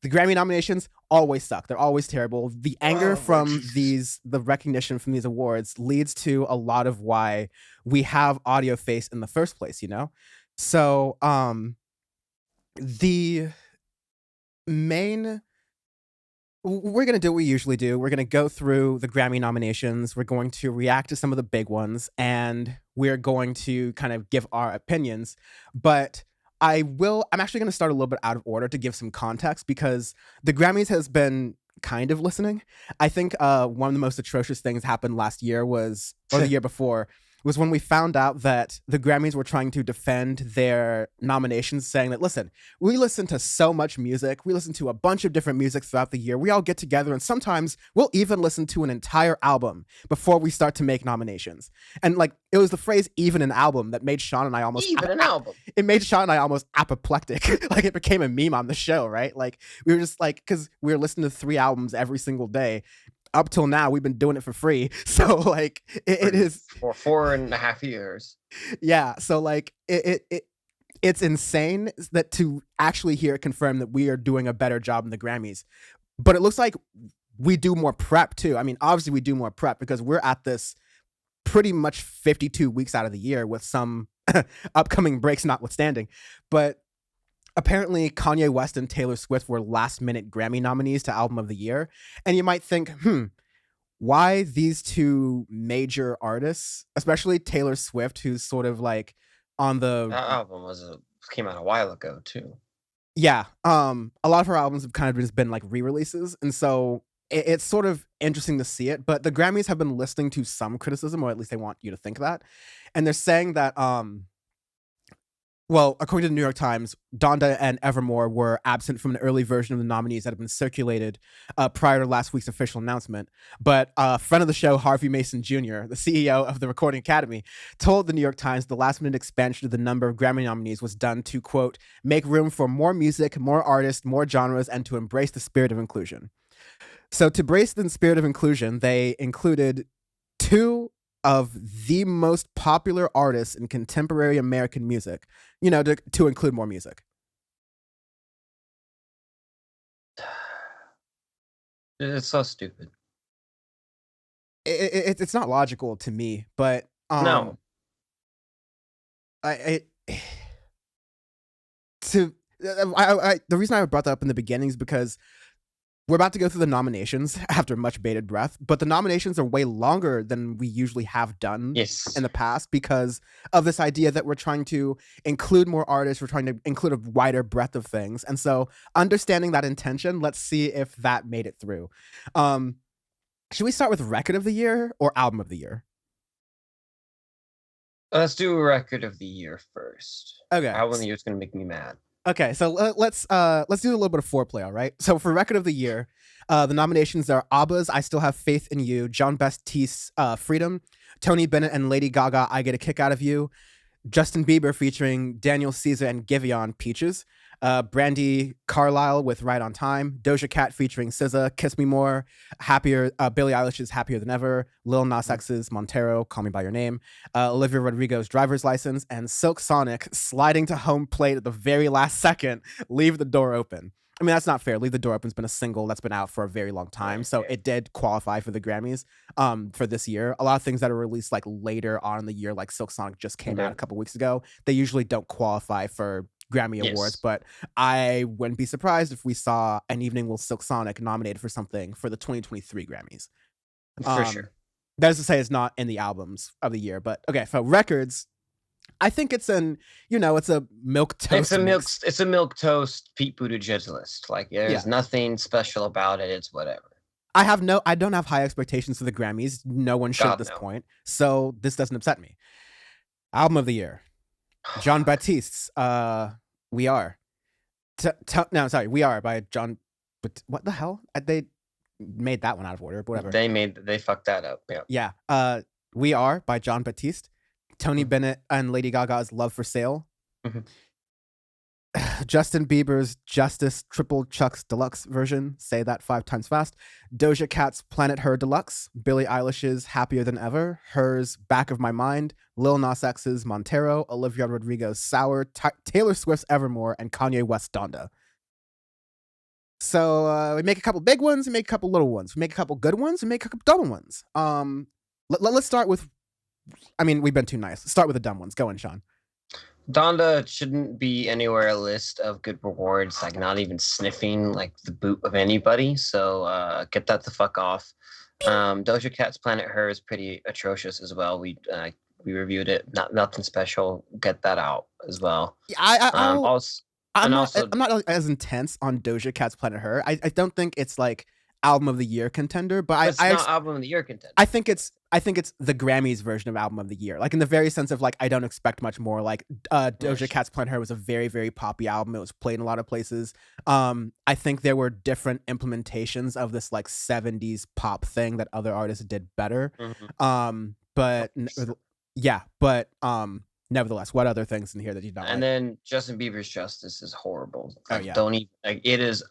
The Grammy nominations always suck. They're always terrible. The anger Lord from Jesus. the recognition from these awards leads to a lot of why we have Audioface in the first place, you know? So, the main we're going to do what we usually do. We're going to go through the Grammy nominations. We're going to react to some of the big ones, and we're going to kind of give our opinions. But I'm actually going to start a little bit out of order to give some context because the Grammys has been kind of listening. I think one of the most atrocious things happened last year or the year before, was when we found out that the Grammys were trying to defend their nominations, saying that, listen, we listen to so much music. We listen to a bunch of different music throughout the year. We all get together, and sometimes we'll even listen to an entire album before we start to make nominations. And like, it was the phrase "even an album" that made Sean and I almost Even an album. it made Sean and I almost apoplectic. Like, it became a meme on the show, right? Like, we were just like, because we were listening to 3 albums every single day. Up till now, we've been doing it for free. So like, it is For 4.5 years. yeah. So like, it's insane that to actually hear it confirmed that we are doing a better job in the Grammys. But it looks like we do more prep too. I mean, obviously we do more prep because we're at this pretty much 52 weeks out of the year with some upcoming breaks notwithstanding. But apparently Kanye West and Taylor Swift were last minute Grammy nominees to Album of the Year. And you might think, why these two major artists, especially Taylor Swift, who's sort of like on the That album came out a while ago too. yeah, a lot of her albums have kind of just been like re-releases, and so it's sort of interesting to see it. But the Grammys have been listening to some criticism, or at least they want you to think that, and they're saying that well, according to the New York Times, Donda and Evermore were absent from an early version of the nominees that had been circulated prior to last week's official announcement. But a friend of the show, Harvey Mason Jr., the CEO of the Recording Academy, told the New York Times the last minute expansion of the number of Grammy nominees was done to, quote, make room for more music, more artists, more genres, and to embrace the spirit of inclusion. So to embrace the spirit of inclusion, they included 2 of the most popular artists in contemporary American music, to include more music. It's so stupid. It's not logical to me, but No. I to the reason I brought that up in the beginning is because we're about to go through the nominations after much bated breath, but the nominations are way longer than we usually have done Yes. in the past because of this idea that we're trying to include more artists, we're trying to include a wider breadth of things. And so understanding that intention, let's see if that made it through. Should we start with record of the year or album of the year? Let's do a record of the year first. Okay. Album of the year is gonna make me mad. Okay, so let's do a little bit of foreplay, all right? So for record of the year, the nominations are ABBA's "I Still Have Faith in You," John Baptiste's "Freedom," Tony Bennett and Lady Gaga "I Get a Kick Out of You," Justin Bieber featuring Daniel Caesar and Giveon "Peaches," Brandy Carlisle with "Right on Time," Doja Cat featuring SZA "Kiss Me More," Billie Eilish's "Happier Than Ever," Lil Nas X's "Montero," "Call Me by Your Name," Olivia Rodrigo's "Driver's License," and Silk Sonic sliding to home plate at the very last second, "Leave the Door Open." I mean, that's not fair. "Leave the Door Open's been a single that's been out for a very long time, so it did qualify for the Grammys for this year. A lot of things that are released like later on in the year, like Silk Sonic just came out a couple weeks ago, they usually don't qualify for Grammy Awards, but I wouldn't be surprised if we saw An Evening with Silk Sonic nominated for something for the 2023 Grammys. For sure. That is to say it's not in the albums of the year, but okay, for records, I think it's it's a milk toast. It's a milk toast Pete Buttigieg list. Like, there's nothing special about it. It's whatever. I don't have high expectations for the Grammys. No one should at this point. So this doesn't upset me. Album of the year. John Baptiste's "We Are." "We Are" by John. But what the hell? They made that one out of order. But whatever. They fucked that up. Yeah. Yeah. "We Are" by John Baptiste. Tony Bennett and Lady Gaga's "Love for Sale." Justin Bieber's "Justice" Triple Chucks Deluxe version. Say that 5 times fast. Doja Cat's "Planet Her" Deluxe. Billie Eilish's "Happier Than Ever." Hers "Back of My Mind." Lil Nas X's "Montero." Olivia Rodrigo's "Sour." Taylor Swift's "Evermore," and Kanye West's "Donda." So we make a couple big ones, we make a couple little ones, we make a couple good ones, we make a couple dumb ones. Let's start with. I mean, we've been too nice. Let's start with the dumb ones. Go in, Sean. Donda shouldn't be anywhere a list of good rewards, like not even sniffing like the boot of anybody. So get that the fuck off. Doja Cat's Planet Her is pretty atrocious as well. We reviewed it. Nothing special. Get that out as well. Yeah, Also, I'm and not. also, I'm not as intense on Doja Cat's Planet Her. I don't think it's like album of the year contender, but it's not album of the year contender. I think it's the Grammys version of album of the year. Like in the very sense of like I don't expect much more. Like Doja Cat's Planet Her was a very very poppy album. It was played in a lot of places. I think there were different implementations of this like 70s pop thing that other artists did better. But yeah, but nevertheless, what other things in here that you don't like? And then Justin Bieber's Justice is horrible. Like, Oh yeah. don't even like it is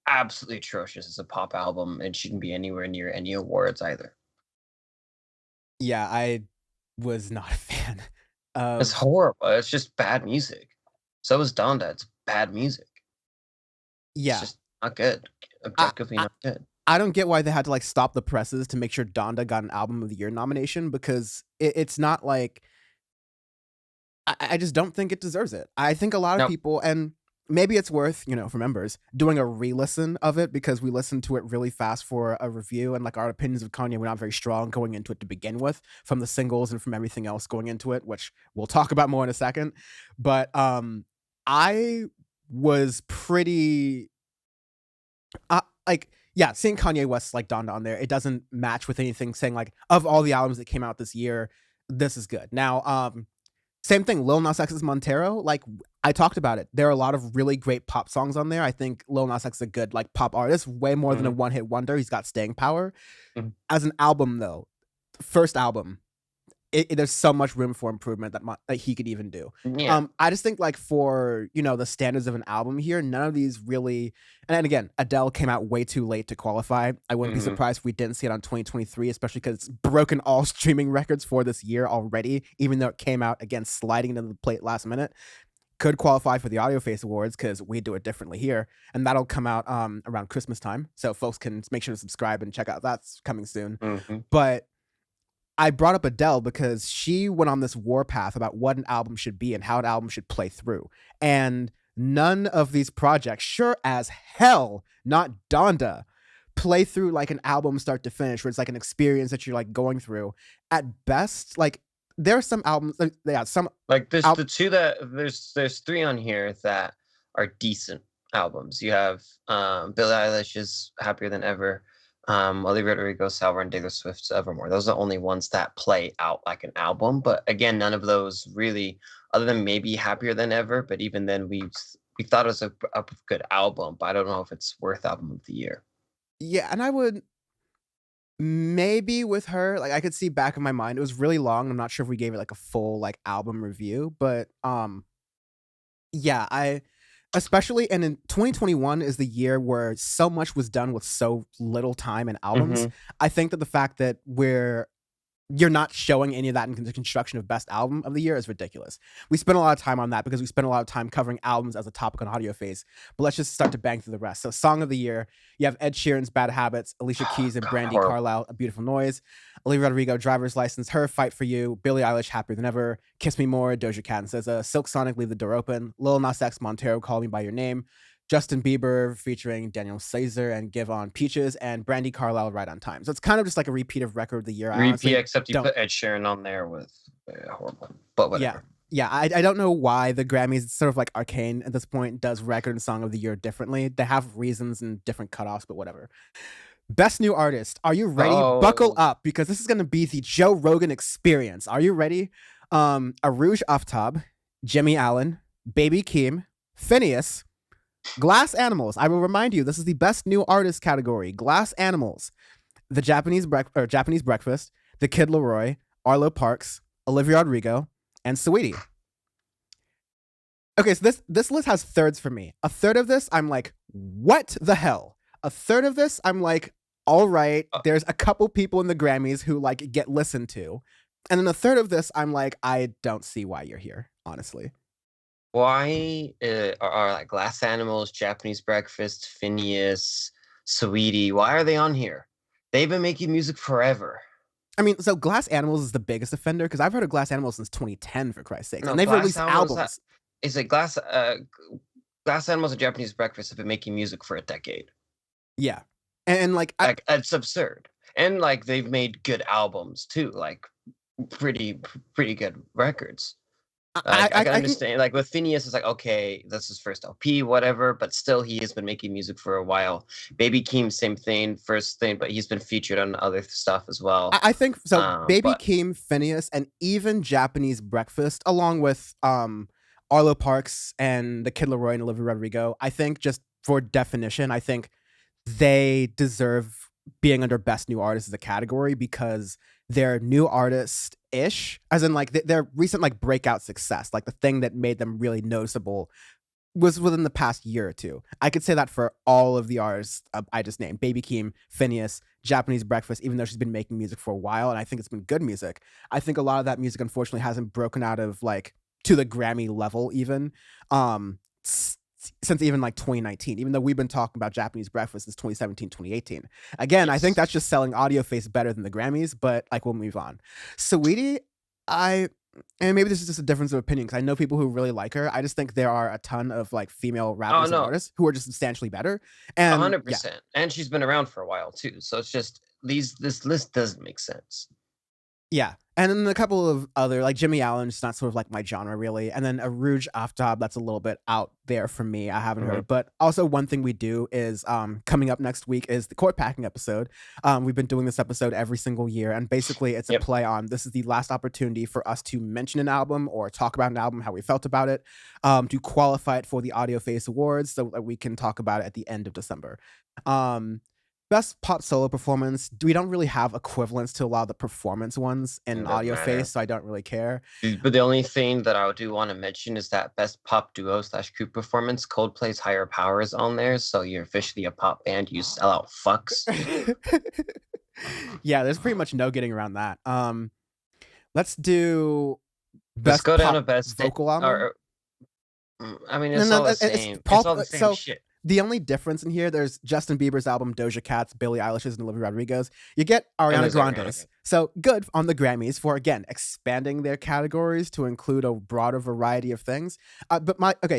absolutely atrocious as a pop album and shouldn't be anywhere near any awards either. Yeah, I was not a fan. It's horrible. It's just bad music. So is Donda. It's bad music. Yeah, it's just not good. Objectively not good. I don't get why they had to like stop the presses to make sure Donda got an album of the year nomination because it's not like I just don't think it deserves it. I think a lot of people, and maybe it's worth, for members, doing a re-listen of it because we listened to it really fast for a review and like our opinions of Kanye were not very strong going into it to begin with from the singles and from everything else going into it, which we'll talk about more in a second. But I was pretty seeing Kanye West's like Donda on there, it doesn't match with anything saying like of all the albums that came out this year, this is good. Now, same thing, Lil Nas X's Montero. Like I talked about it, there are a lot of really great pop songs on there. I think Lil Nas X is a good like pop artist, way more than a one-hit wonder. He's got staying power. As an album, though, first album, there's so much room for improvement that he could even do. Yeah. I just think like for the standards of an album here, none of these really. And again, Adele came out way too late to qualify. I wouldn't be surprised if we didn't see it on 2023, especially because it's broken all streaming records for this year already. Even though it came out again sliding into the plate last minute, could qualify for the Audioface Awards because we do it differently here, and that'll come out around Christmas time. So folks can make sure to subscribe and check out. That's coming soon. But I brought up Adele because she went on this warpath about what an album should be and how an album should play through. And none of these projects, sure as hell, not Donda, play through like an album start to finish where it's like an experience that you're like going through. At best, like there are some albums, some like there's the two that there's three on here that are decent albums. You have Billie Eilish's Happier Than Ever, Olivia Rodrigo's Sour, and Taylor Swift's Evermore. Those are the only ones that play out like an album. But again, none of those really, other than maybe Happier Than Ever. But even then, we thought it was a good album. But I don't know if it's worth album of the year. Yeah, and I would maybe with her, like I could see back in my mind. It was really long. I'm not sure if we gave it like a full like album review, but yeah, especially and in 2021 is the year where so much was done with so little time and albums. I think that the fact that you're not showing any of that in the construction of best album of the year is ridiculous. We spent a lot of time on that because we spent a lot of time covering albums as a topic on Audioface. But let's just start to bang through the rest. So song of the year, you have Ed Sheeran's Bad Habits, Alicia Keys and Brandy Carlisle, A Beautiful Noise, Olivia Rodrigo, Driver's License, Her, Fight For You, Billie Eilish, Happier Than Ever, Kiss Me More, Doja Cat and SZA, Silk Sonic, Leave the Door Open, Lil Nas X, Montero, Call Me By Your Name, Justin Bieber featuring Daniel Caesar and Give On Peaches, and Brandy Carlisle, Right on Time. So it's kind of just like a repeat of Record of the Year. Except you put Ed Sheeran on there with horrible, but whatever. Yeah, I don't know why the Grammys, it's sort of like arcane at this point, does Record and Song of the Year differently. They have reasons and different cutoffs, but whatever. Best New Artist. Are you ready? Buckle up because this is going to be the Joe Rogan experience. Are you ready? Arouge Aftab, Jimmy Allen, Baby Keem, Phineas, Glass Animals. I will remind you, this is the Best New Artist category. Glass Animals, The Japanese Breakfast, The Kid Laroi, Arlo Parks, Olivia Rodrigo, and Saweetie. Okay, so this list has thirds for me. A third of this, I'm like, what the hell? A third of this, I'm like, all right, there's a couple people in the Grammys who like get listened to. And then a third of this, I'm like, I don't see why you're here, honestly. Why are like Glass Animals, Japanese Breakfast, Phineas, Sweetie? Why are they on here? They've been making music forever. I mean, so Glass Animals is the biggest offender because I've heard of Glass Animals since 2010, for Christ's sakes, No, and they've Glass released Animals. albums. Is it Glass Animals and Japanese Breakfast have been making music for a decade. Yeah, and like Like it's absurd, and like they've made good albums too, like pretty good records. Like I can I can. understand, like with Phineas, it's like okay, that's his first LP, whatever, but still he has been making music for a while. Baby Keem, same thing, first thing, but he's been featured on other stuff as well. I think so. Baby But Keem, Phineas, and even Japanese Breakfast, along with Arlo Parks and the Kid Laroi and Olivia Rodrigo. I think just for definition, I think they deserve being under best new artist as a category because they're new artist ish, as in like their recent like breakout success, like the thing that made them really noticeable was within the past year or two. I could say that for all of the artists I just named: Baby Keem, Phineas, Japanese Breakfast. Even though she's been making music for a while, and I think it's been good music, I think a lot of that music unfortunately hasn't broken out of like to the Grammy level even. Since even like 2019, even though we've been talking about Japanese Breakfast since 2017, 2018. Again, I think yes. that's just selling Audioface better than the Grammys, but like we'll move on. Saweetie, I and maybe this is just a difference of opinion because I know people who really like her. I just think there are a ton of like female Oh rappers and no, artists who are just substantially better. And yeah, 100%. And she's been around for a while too, so it's just this list doesn't make sense. yeah. And then a couple of other, like Jimmy Allen, just not sort of like my genre really. And then a Rouge Aftab, that's a little bit out there for me. I haven't Mhm. heard. But also one thing we do is coming up next week is the court packing episode. We've been doing this episode every single year. And basically it's a Yep. play on this is the last opportunity for us to mention an album or talk about an album, how we felt about it, to qualify it for the Audioface Awards so that we can talk about it at the end of December. Um, Best pop solo performance, we don't really have equivalents to a lot of the performance ones in It doesn't Audioface, matter. so I don't really care. But the only thing that I do want to mention is that best pop duo slash group performance, Coldplay's Higher Power is on there. So you're officially a pop band, you sellout fucks. Yeah, there's pretty much no getting around that. Let's do Let's best go down to pop best, vocal album. I mean, No, it's no, all the it's same. It's pop. all the same So shit. the only difference in here, there's Justin Bieber's album, Doja Cat's, Billie Eilish's, and Olivia Rodrigo's. You get And Ariana there's Ariana Grande's. Grande. So good on the Grammys for again expanding their categories to include a broader variety of things.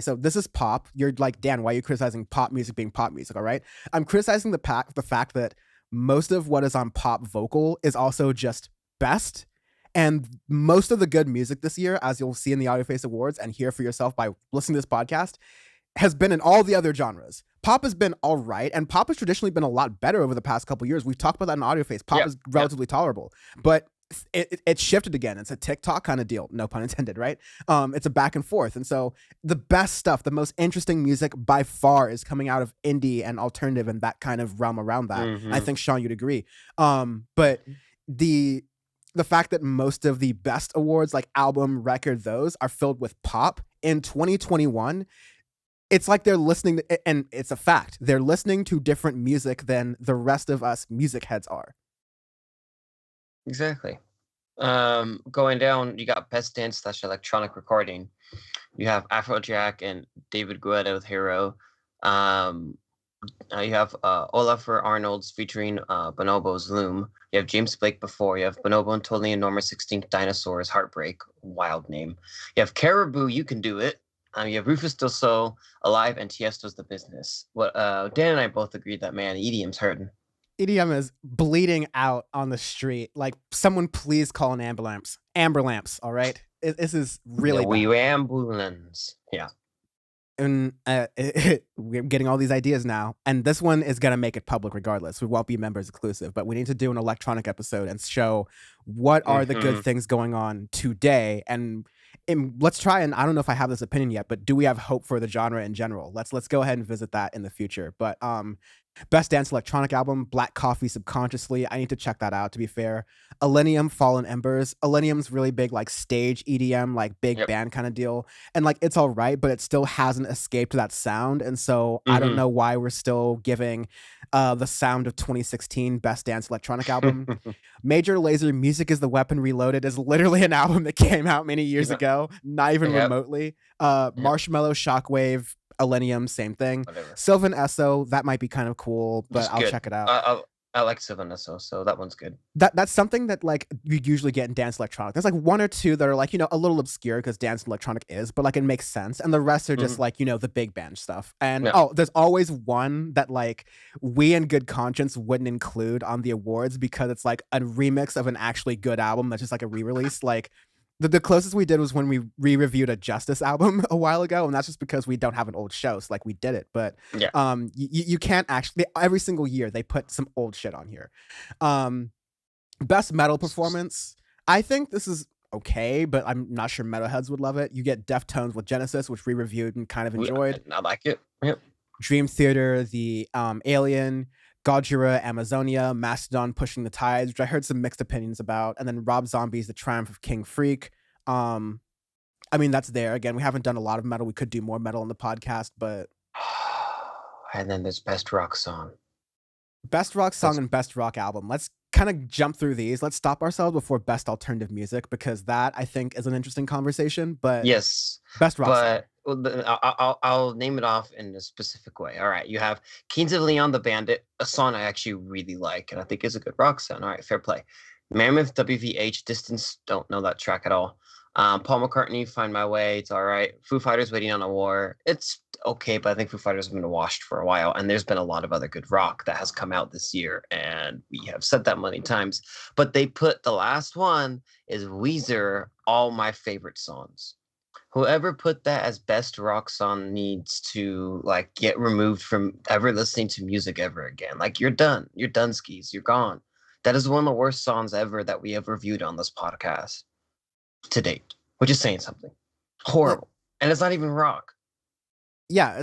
So this is pop. You're like, Dan, why are you criticizing pop music being pop music? All right, I'm criticizing the fact that most of what is on pop vocal is also just best. And most of the good music this year, as you'll see in the Audioface Awards and hear for yourself by listening to this podcast, has been in all the other genres. Pop has been all right, and pop has traditionally been a lot better over the past couple years. We've talked about that in Audioface. Pop Yep. is relatively tolerable, but it shifted again. It's a TikTok kind of deal, no pun intended, right? It's a back and forth, and so the best stuff, the most interesting music by far, is coming out of indie and alternative and that kind of realm around that. Mm-hmm. I think Sean, you'd agree. But the fact that most of the best awards, like album, record, those are filled with pop in 2021, it's like they're listening to, and it's a fact, they're listening to different music than the rest of us music heads are. Exactly. Going down, you got best dance slash electronic recording. You have Afrojack and David Guetta with Hero. You have Olafur Arnold's featuring Bonobo's Loom. You have James Blake before. You have Bonobo and Totally Enormous Extinct Dinosaurs, Heartbreak, wild name. You have Caribou, You Can Do It. You have Rufus Del Sol, Alive, and Tiesto's The Business. What Dan and I both agreed that, man, EDM's hurting. EDM is bleeding out on the street. Like, someone please call an ambulance. Amberlamps, all right? This is really we bad. ambulance. Yeah. And we're getting all these ideas now, and this one is going to make it public regardless. We won't be members exclusive, but we need to do an electronic episode and show what are the good things going on today. And let's try, and I don't know if I have this opinion yet, but do we have hope for the genre in general? Let's go ahead and visit that in the future. But Best Dance Electronic Album, Black Coffee Subconsciously. I need to check that out, to be fair. Millennium, Fallen Embers. Millennium's really big, like stage EDM, like big Yep. band kind of deal. And like it's all right, but it still hasn't escaped that sound. And so I don't Mm-hmm. know why we're still giving the sound of 2016 Best Dance Electronic Album. Major Lazer, Music is the Weapon Reloaded is literally an album that came out many years Yep. ago, not even Yep. remotely. Yep. Marshmallow, Shockwave, Millennium, same thing. Whatever. Sylvan Esso, that might be kind of cool, but Just I'll good. check it out. I like Sylvanesso, so that one's good. That's something that like you usually get in dance electronic. There's like one or two that are like, a little obscure because dance electronic is, but like it makes sense. And the rest are just Mm-hmm. like, the big band stuff. And Yeah. there's always one that like we in good conscience wouldn't include on the awards because it's like a remix of an actually good album that's just like a re-release. Like the closest we did was when we re-reviewed a Justice album a while ago, and that's just because we don't have an old show, so like we did it. But Yeah. you can't actually, every single year they put some old shit on here. Best metal performance. I think this is okay, but I'm not sure metalheads would love it. You get Deftones with Genesis, which we reviewed and kind of enjoyed. I like it. Yep. Dream Theater, the Alien, Gojira, Amazonia, Mastodon, Pushing the Tides, which I heard some mixed opinions about, and then Rob Zombie's The Triumph of King Freak. I mean, that's there. Again, we haven't done a lot of metal. We could do more metal in the podcast, but And then there's best rock song. best rock song and best rock album. Let's kind of jump through these. Let's stop ourselves before best alternative music because that I think is an interesting conversation. But Yes, best rock song. but I'll name it off in a specific way. All right, you have Kings of Leon, the Bandit, a song I actually really like and I think is a good rock song. All right, fair play. Mammoth, WVH, Distance, don't know that track at all. Paul McCartney, Find My Way, it's all right. Foo Fighters, Waiting on a War, it's okay, but I think Foo Fighters have been washed for a while, and there's been a lot of other good rock that has come out this year, and we have said that many times. But they put the last one is Weezer, All My Favorite Songs. Whoever put that as best rock song needs to like get removed from ever listening to music ever again. Like you're done. You're done skis. You're gone. That is one of the worst songs ever that we have reviewed on this podcast to date, which is saying something. Horrible. And it's not even rock. Yeah,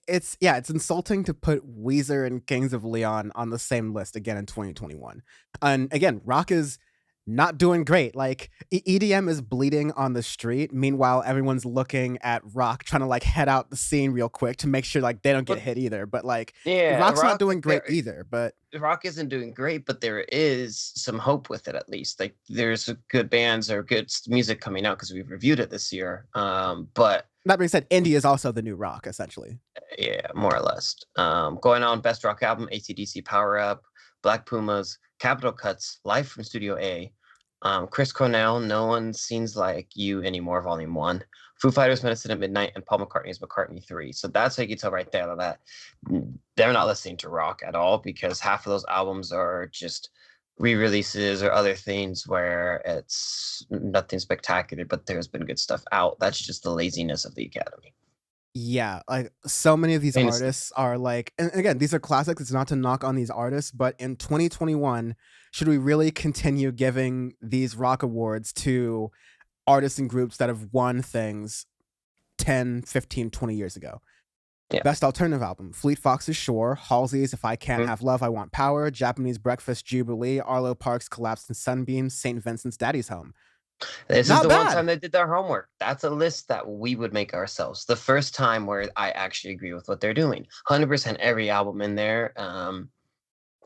it's insulting to put Weezer and Kings of Leon on the same list again in 2021. And again, rock is not doing great. Like EDM is bleeding on the street. Meanwhile, everyone's looking at rock, trying to like head out the scene real quick to make sure like they don't get But hit either. But like yeah, rock's not rock doing great there either. But rock isn't doing great, but there is some hope with it at least. Like there's good bands or good music coming out because we've reviewed it this year. But that being said, indie is also the new rock, essentially. yeah, more or less. Going on best rock album, AC/DC Power Up, Black Pumas, Capital Cuts, Live from Studio A, Chris Cornell, No One Seems Like You Anymore, Volume 1, Foo Fighters, Medicine at Midnight, and Paul McCartney's McCartney 3. So that's how you can tell right there that they're not listening to rock at all because half of those albums are just re-releases or other things where it's nothing spectacular, but there's been good stuff out. That's just the laziness of the Academy. Yeah, like so many of these Famously. artists are like, and again, these are classics. It's not to knock on these artists, but in 2021, should we really continue giving these rock awards to artists and groups that have won things 10, 15, 20 years ago? Yeah. Best alternative album: Fleet Foxes' Shore, Halsey's If I Can't Have Love, I Want Power, Japanese Breakfast Jubilee, Arlo Parks' Collapsed in Sunbeams, St. Vincent's Daddy's Home. This Not is the one bad. time they did their homework. That's a list that we would make ourselves. The first time where I actually agree with what they're doing. 100% every album in there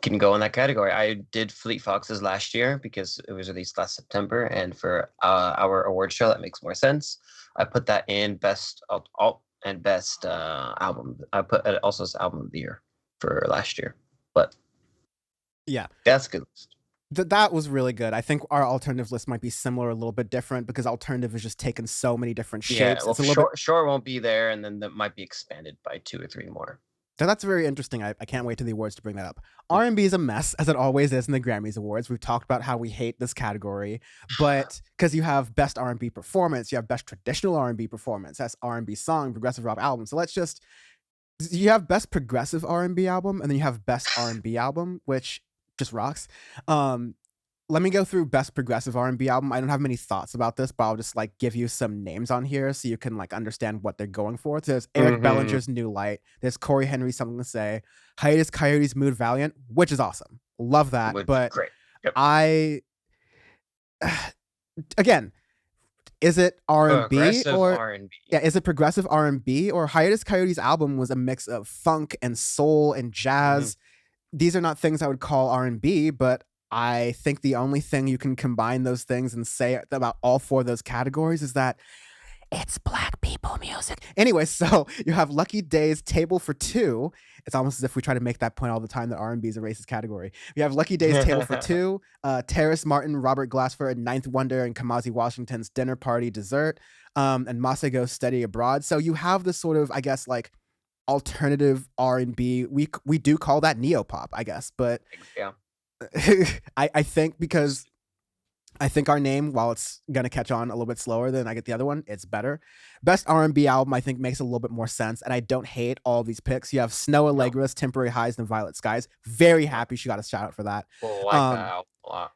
can go in that category. I did Fleet Foxes last year because it was released last September, and for our award show, that makes more sense. I put that in best alt and best album. I put it also as album of the year for last year, but Yeah. that's a good list. That was really good. I think our alternative list might be similar, a little bit different because alternative has just taken so many different shapes. Yeah, well, It's a little bit. Shore won't be there, and then that might be expanded by 2 or 3 more. That's very interesting. I can't wait to the awards to bring that up. R&B is a mess, as it always is in the Grammys Awards. We've talked about how we hate this category, but because you have best R&B performance, you have best traditional R&B performance, that's R&B song, progressive rock album. So you have best progressive R&B album, and then you have best R&B album, which just rocks. let me go through best progressive R&B album. I don't have many thoughts about this, but I'll just like give you some names on here so you can like understand what they're going for. So there's Eric Mm-hmm. Bellinger's New Light. There's Corey Henry's Something to Say. Hiatus Coyote's Mood Valiant, which is awesome. Love that. Would But great. Yep. I again, is it R&B Aggressive or R&B. yeah, is it progressive R&B or Hiatus Coyote's album was a mix of funk and soul and Mm-hmm. jazz. These are not things I would call R&B, but I think the only thing you can combine those things and say about all four of those categories is that it's black people music. Anyway, so you have Lucky Day's Table for Two. It's almost as if we try to make that point all the time that R&B is a racist category. You have Lucky Day's Table for Two, Terrace Martin, Robert Glasper, and Ninth Wonder, and Kamasi Washington's Dinner Party Dessert, and Masego Steady Abroad. So you have this sort of, I guess, like alternative R&B. We do call that neopop, I guess, but Yeah. I think because I think our name, while it's gonna catch on a little bit slower than I get the other one, it's better. Best R&B album, I think, makes a little bit more sense, and I don't hate all these picks. You have Snow No. Allegra's Temporary Highs and Violet Skies. Very happy she got a shout out for that. Well, like that Um, album a lot.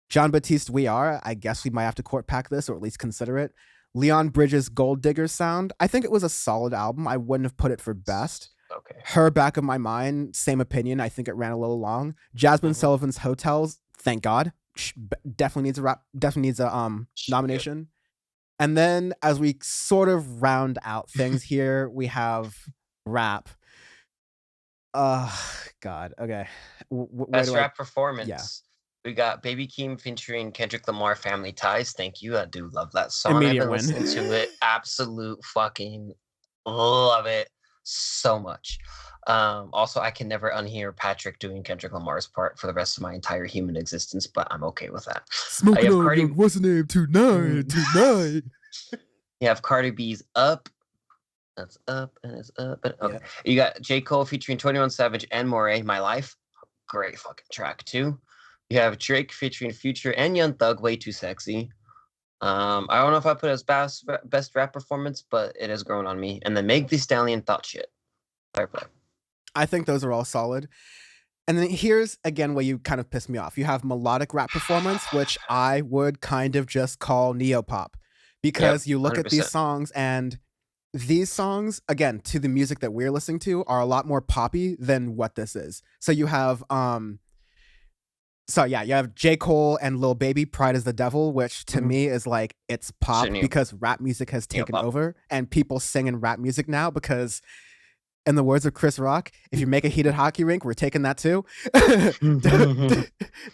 John Batiste We Are. I guess we might have to court pack this or at least consider it. Leon Bridges' Gold Digger Sound. I think it was a solid album. I wouldn't have put it for best. Okay. Her Back of My Mind, same opinion. I think it ran a little long. Jasmine Sullivan's Hotels, thank God. Definitely needs a nomination. And then as we sort of round out things here, we have rap. God. Okay. Best rap performance. Yeah. We got Baby Keem featuring Kendrick Lamar, Family Ties. Thank you. I do love that song. Immediate I've been win. listening to it. Absolute fucking love it so much. Also, I can never unhear Patrick doing Kendrick Lamar's part for the rest of my entire human existence, but I'm okay with that. Smoking on Cardi... what's the name? Tonight. You have Cardi B's Up. That's up and it's up. And okay. Yeah. You got J. Cole featuring 21 Savage and Moray, My Life. Great fucking track, too. You have Drake featuring Future and Young Thug, Way Too Sexy. I don't know if I put it as best rap performance, but it has grown on me. And then Meg Thee Stallion, Thought Shit. Fair play. I think those are all solid. And then here's, again, where you kind of piss me off. You have melodic rap performance, which I would kind of just call neopop. Because you look 100%. At these songs, and these songs, again, to the music that we're listening to, are a lot more poppy than what this is. So you have... you have J. Cole and Lil Baby, Pride is the Devil, which to me is like, it's pop because rap music has taken over and people sing in rap music now because, in the words of Chris Rock, if you make a heated hockey rink, we're taking that too.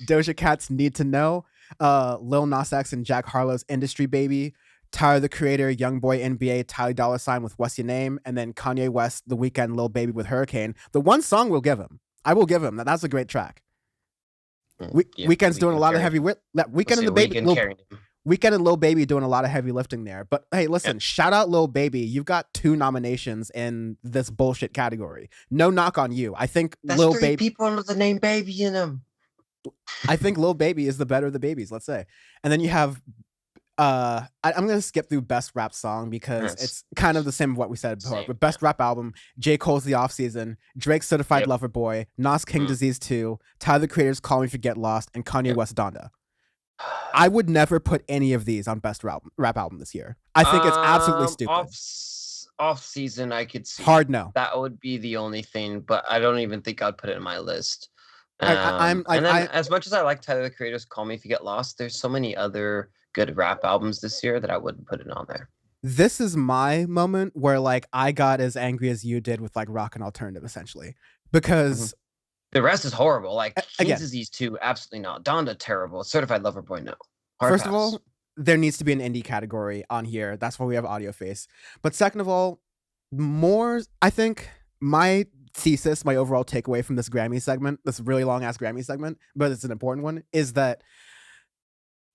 Doja Cat's Need to Know, Lil Nas X and Jack Harlow's Industry Baby, Tyler the Creator, Youngboy NBA, Ty Dolla $ign with What's Your Name, and then Kanye West, The Weeknd, Lil Baby with Hurricane. The one song we'll give him. I will give him. That's a great track. Weeknd's doing a lot of heavy Weeknd and the Baby. Weeknd and Lil Baby doing a lot of heavy lifting there. But hey, listen, shout out Lil Baby. You've got 2 nominations in this bullshit category. No knock on you. I think Lil Baby people under the name Baby in them. I think Lil Baby is the better of the babies, let's say. And then you have I'm gonna skip through best rap song because it's kind of the same as what we said before. But best rap album, J. Cole's The Off Season, Drake's Certified Lover Boy, Nas King Disease 2, Tyler the Creator's Call Me If You Get Lost, and Kanye West Donda. I would never put any of these on best rap album this year. I think it's absolutely stupid. Off season, I could see hard no. That would be the only thing, but I don't even think I'd put it in my list. As much as I like Tyler the Creator's Call Me If You Get Lost, there's so many other good rap albums this year that I wouldn't put it on there. This is my moment where like I got as angry as you did with like rock and alternative essentially because the rest is horrible. Like King's Disease 2, absolutely not. Donda, terrible. Certified Lover Boy, no. First of all, there needs to be an indie category on here. That's why we have Audioface. But second of all, I think my thesis, my overall takeaway from this Grammy segment, this really long ass Grammy segment, but it's an important one, is that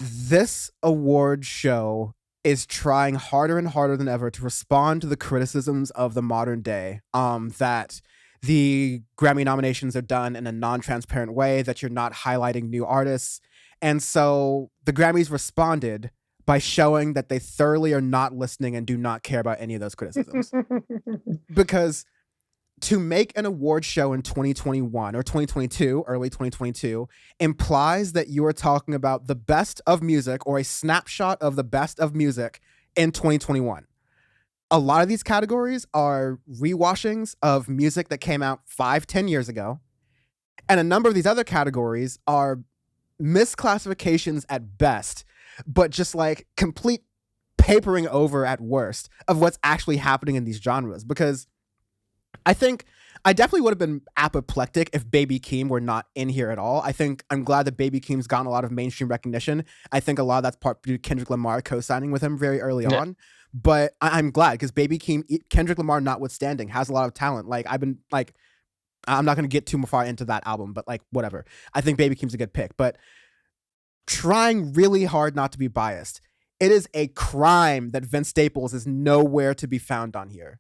this award show is trying harder and harder than ever to respond to the criticisms of the modern day, that the Grammy nominations are done in a non-transparent way, that you're not highlighting new artists. And so the Grammys responded by showing that they thoroughly are not listening and do not care about any of those criticisms. Because to make an award show in 2021 or 2022, early 2022, implies that you are talking about the best of music or a snapshot of the best of music in 2021. A lot of these categories are rewashings of music that came out 5-10 years ago. And a number of these other categories are misclassifications at best, but just like complete papering over at worst of what's actually happening in these genres. Because I definitely would have been apoplectic if Baby Keem were not in here at all. I think I'm glad that Baby Keem's gotten a lot of mainstream recognition. I think a lot of that's part due to Kendrick Lamar co-signing with him very early on. But I'm glad because Baby Keem, Kendrick Lamar notwithstanding, has a lot of talent. Like I'm not going to get too far into that album, but like whatever. I think Baby Keem's a good pick. But trying really hard not to be biased, it is a crime that Vince Staples is nowhere to be found on here.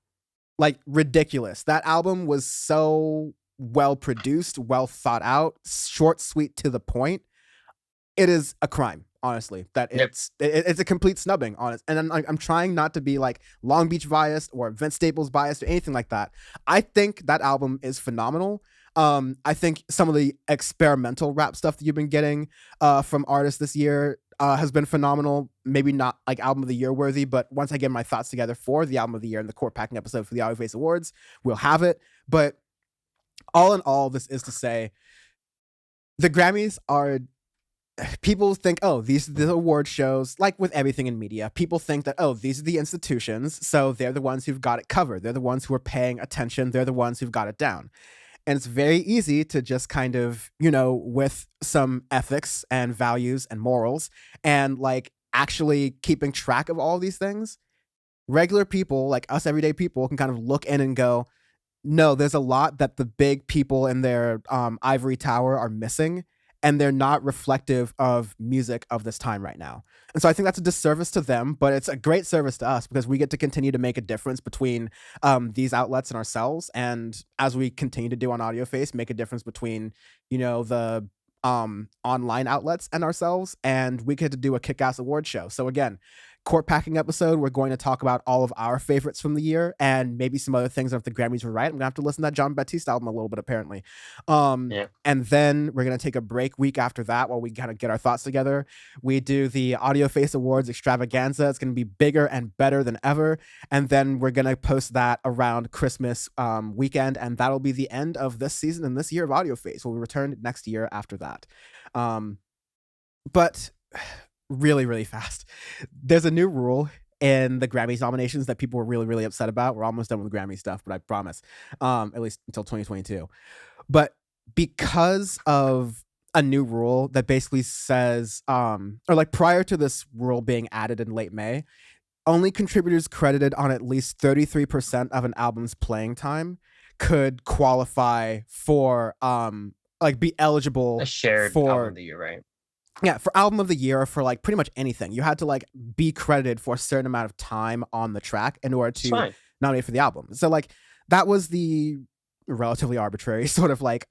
Like, ridiculous. That album was so well produced, well thought out, short, sweet, to the point. It is a crime, honestly, that it's a complete snubbing, honest. And I'm trying not to be like Long Beach biased or Vince Staples biased or anything like that. I think that album is phenomenal. I think some of the experimental rap stuff that you've been getting from artists this year has been phenomenal. Maybe not like album of the year worthy, but once I get my thoughts together for the album of the year and the court packing episode for the Audioface Awards, we'll have it. But all in all, this is to say, the Grammys are, people think, oh, these are the award shows, like with everything in media. People think that, oh, these are the institutions, so they're the ones who've got it covered. They're the ones who are paying attention. They're the ones who've got it down. And it's very easy to just kind of, with some ethics and values and morals and like actually keeping track of all these things, regular people like us, everyday people, can kind of look in and go, no, there's a lot that the big people in their ivory tower are missing, and they're not reflective of music of this time right now. And so I think that's a disservice to them, but it's a great service to us because we get to continue to make a difference between these outlets and ourselves. And as we continue to do on Audioface, make a difference between, the online outlets and ourselves. And we get to do a kick-ass award show. So again, court packing episode, we're going to talk about all of our favorites from the year and maybe some other things. If the Grammys were right, I'm gonna have to listen to that John Baptiste album a little bit, apparently. And then we're gonna take a break week after that while we kind of get our thoughts together. We do the Audioface Awards extravaganza. It's gonna be bigger and better than ever. And then we're gonna post that around Christmas weekend, and that'll be the end of this season and this year of Audioface. We'll return next year after that. But really, really fast, there's a new rule in the Grammys nominations that people were really, really upset about. We're almost done with Grammy stuff, but I promise, at least until 2022. But because of a new rule that basically says, or like prior to this rule being added in late May, only contributors credited on at least 33% of an album's playing time could qualify for like be eligible a shared for album of the year, right? Yeah, for album of the year or for like pretty much anything. You had to like be credited for a certain amount of time on the track in order to nominate for the album. So like that was the relatively arbitrary sort of like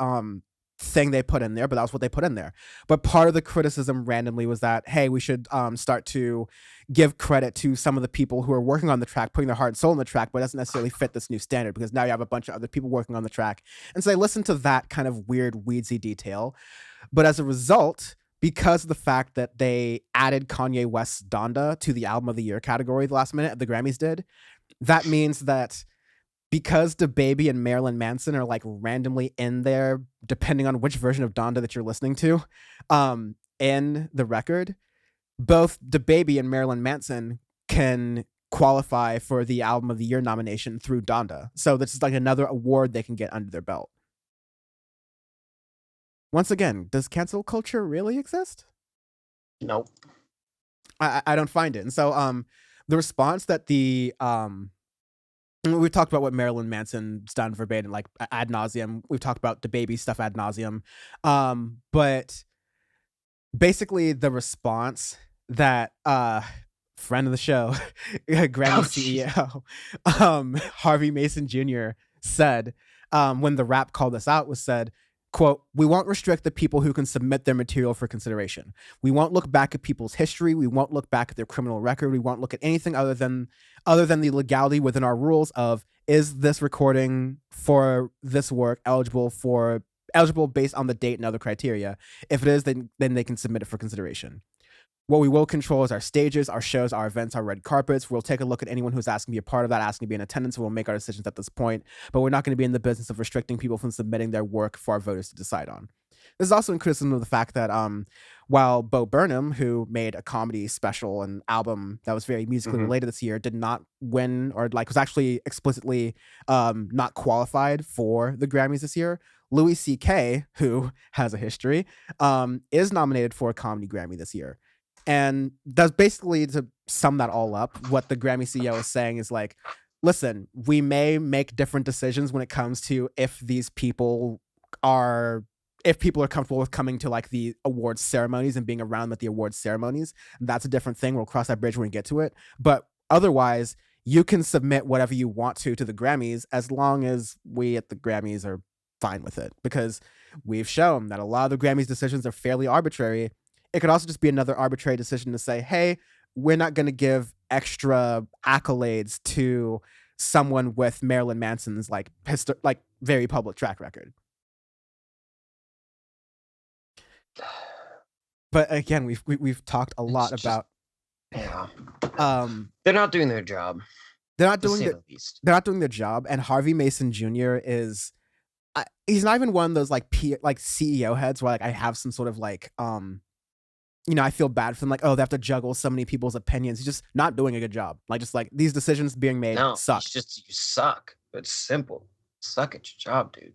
thing they put in there, but that was what they put in there. But part of the criticism randomly was that, hey, we should start to give credit to some of the people who are working on the track, putting their heart and soul in the track, but it doesn't necessarily fit this new standard because now you have a bunch of other people working on the track. And so they listened to that kind of weird, weedsy detail. But as a result, because of the fact that they added Kanye West's Donda to the album of the year category the last minute, the Grammys did, that means that because DaBaby and Marilyn Manson are like randomly in there, depending on which version of Donda that you're listening to, in the record, both DaBaby and Marilyn Manson can qualify for the album of the year nomination through Donda. So this is like another award they can get under their belt. Once again, does cancel culture really exist? Nope. I don't find it. And so the response that the we've talked about what Marilyn Manson's done verbatim, like ad nauseum. We've talked about DaBaby stuff ad nauseum. But basically the response that friend of the show, Grammy CEO, Harvey Mason Jr. said when the Wrap called this out was said, quote, "We won't restrict the people who can submit their material for consideration. We won't look back at people's history. We won't look back at their criminal record. We won't look at anything other than the legality within our rules of is this recording for this work eligible based on the date and other criteria? If it is, then they can submit it for consideration. What we will control is our stages, our shows, our events, our red carpets. We'll take a look at anyone who's asking to be a part of that, asking to be in attendance. We'll make our decisions at this point, but we're not going to be in the business of restricting people from submitting their work for our voters to decide on. This is also in criticism of the fact that while Bo Burnham, who made a comedy special and album that was very musically related this year, did not win or was actually explicitly not qualified for the Grammys this year, Louis C.K., who has a history, is nominated for a comedy Grammy this year. And that's basically, to sum that all up, what the Grammy CEO is saying is like, listen, we may make different decisions when it comes to if people are comfortable with coming to like the awards ceremonies and being around at the awards ceremonies. That's a different thing. We'll cross that bridge when we get to it. But otherwise, you can submit whatever you want to the Grammys, as long as we at the Grammys are fine with it, because we've shown that a lot of the Grammys decisions are fairly arbitrary. It could also just be another arbitrary decision to say, hey, we're not going to give extra accolades to someone with Marilyn Manson's like very public track record. But again, we've talked a lot about they're not doing their job. They're not doing their job, and Harvey Mason Jr. is he's not even one of those like CEO heads where like I have some sort of like I feel bad for them, like, oh, they have to juggle so many people's opinions. He's just not doing a good job. Like, just like these decisions being made suck. It's just you suck. It's simple. Suck at your job, dude.